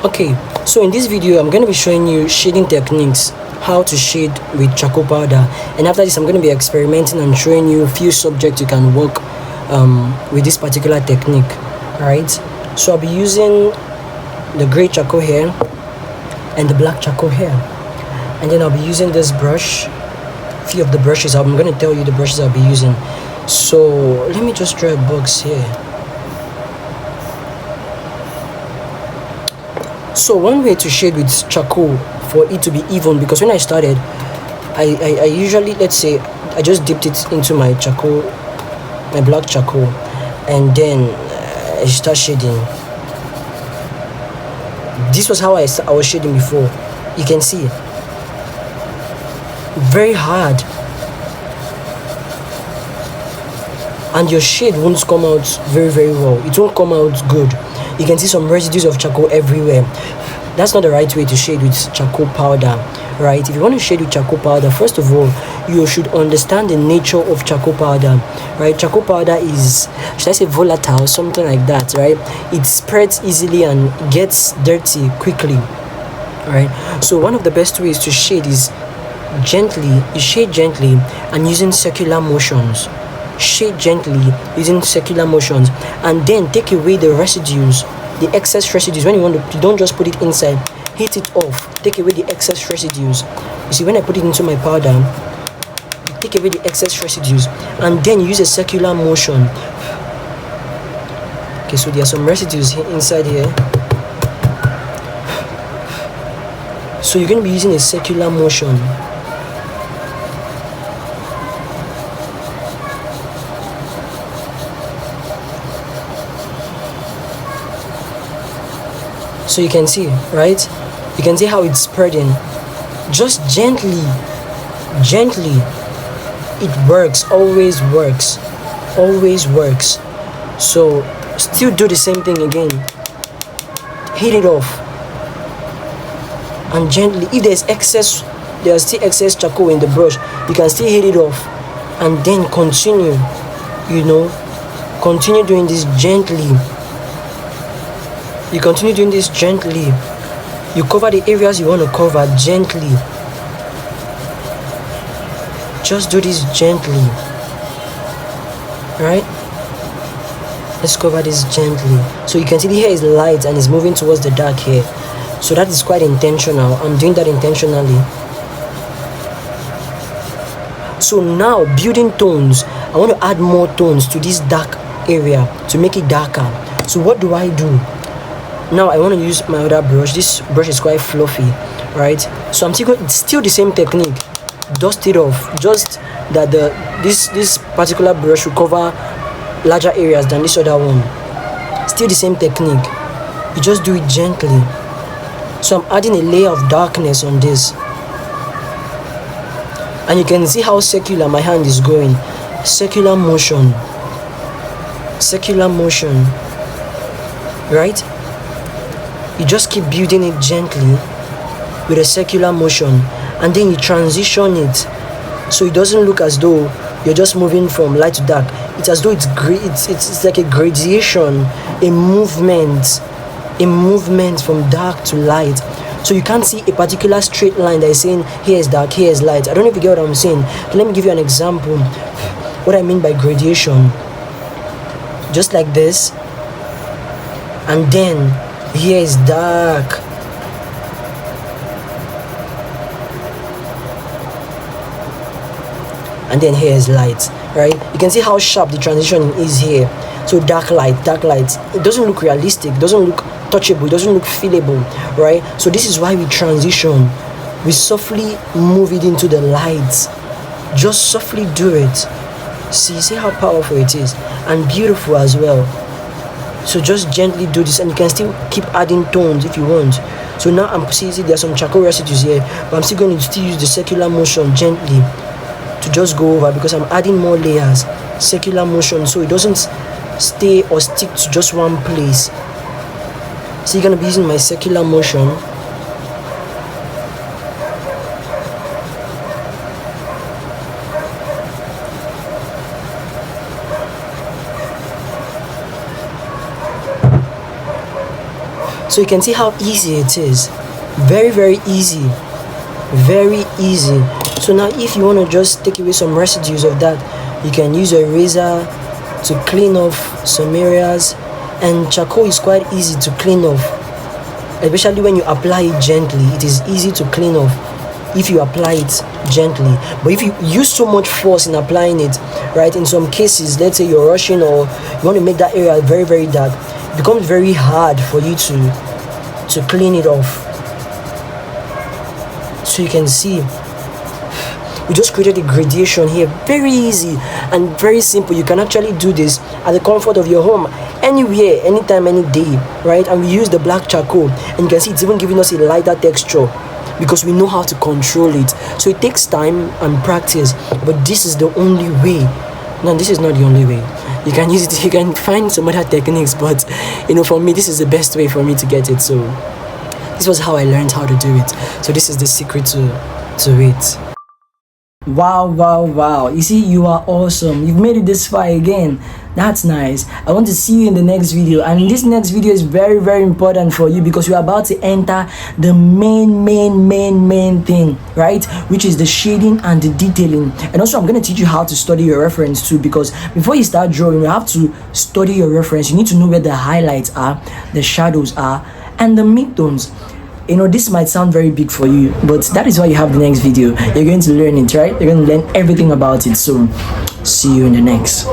Okay, so in this video I'm going to be showing you shading techniques, how to shade with charcoal powder, and after this I'm going to be experimenting and showing you a few subjects you can work with this particular technique. Alright, so I'll be using the gray charcoal here and the black charcoal here, and then I'll be using this brush. Few of the brushes, I'm going to tell you the brushes I'll be using. So let me just draw a box here. So one way to shade with charcoal for it to be even, because when I started, I usually, let's say, I just dipped it into my charcoal, my black charcoal, and then I start shading. This was how I was shading before. You can see, very hard, and your shade won't come out very well. It won't come out good. You can see some residues of charcoal everywhere. That's not the right way to shade with charcoal powder, right? If you want to shade with charcoal powder, first of all, you should understand the nature of charcoal powder, right? Charcoal powder is, should I say, volatile, something like that, right? It spreads easily and gets dirty quickly, right? So one of the best ways to shade is gently. You shade gently and using circular motions. Shade gently using circular motions, and then take away the residues, the excess residues. When you don't just put it inside, hit it off, take away the excess residues. You see, when I put it into my powder, take away the excess residues, and then use a circular motion. Okay, so there are some residues inside here, so you're going to be using a circular motion. So you can see, right? You can see how it's spreading. Just gently. It works, always works. So still do the same thing again. Hit it off. And gently, if there's still excess charcoal in the brush, you can still hit it off. And then continue, continue doing this gently. You continue doing this gently. You cover the areas you want to cover gently. Just do this gently. Right? Let's cover this gently. So you can see the hair is light and is moving towards the dark hair. So that is quite intentional. I'm doing that intentionally. So now, building tones. I want to add more tones to this dark area to make it darker. So what do? Now I want to use my other brush. This brush is quite fluffy, right? So it's still the same technique. Dust it off. Just that this particular brush will cover larger areas than this other one. Still the same technique. You just do it gently. So I'm adding a layer of darkness on this, and you can see how circular my hand is going. Circular motion, right? You just keep building it gently with a circular motion, and then you transition it so it doesn't look as though you're just moving from light to dark. It's as though it's like a gradation, a movement from dark to light. So you can't see a particular straight line that is saying here is dark, here is light. I don't know if you get what I'm saying. Let me give you an example. What I mean by gradation. Just like this, and then here is dark, and then here is light, right? You can see how sharp the transition is here. So dark light. It doesn't look realistic, doesn't look touchable, it doesn't look feelable, right? So this is why we transition. We softly move it into the light. Just softly do it. See how powerful it is, and beautiful as well. So just gently do this, and you can still keep adding tones if you want. So now I'm see there's some charcoal residues here, but I'm still going to use the circular motion gently to just go over, because I'm adding more layers. Circular motion, so it doesn't stay or stick to just one place. So you're going to be using my circular motion. So you can see how easy it is. Very, very easy. Very easy. So now if you want to just take away some residues of that, you can use a razor to clean off some areas. And charcoal is quite easy to clean off, especially when you apply it gently. It is easy to clean off if you apply it gently. But if you use so much force in applying it, right, in some cases, let's say you're rushing or you want to make that area very, very dark, it becomes very hard for you to clean it off. So you can see we just created a gradation here. Very easy and very simple. You can actually do this at the comfort of your home, anywhere, anytime, any day, right? And we use the black charcoal, and you can see it's even giving us a lighter texture because we know how to control it. So it takes time and practice, but this is the only way. No, this is not the only way. You can use it, you can find some other techniques, but for me, this is the best way for me to get it. So this was how I learned how to do it. So this is the secret to it. Wow. You see, you are awesome. You've made it this far again. That's nice. I want to see you in the next video, and this next video is very, very important for you because you're about to enter the main thing, right, which is the shading and the detailing. And also I'm going to teach you how to study your reference too, because before you start drawing, you have to study your reference. You need to know where the highlights are, the shadows are, and the midtones. This might sound very big for you, but that is why you have the next video. You're going to learn it, right? You're going to learn everything about it. So see you in the next.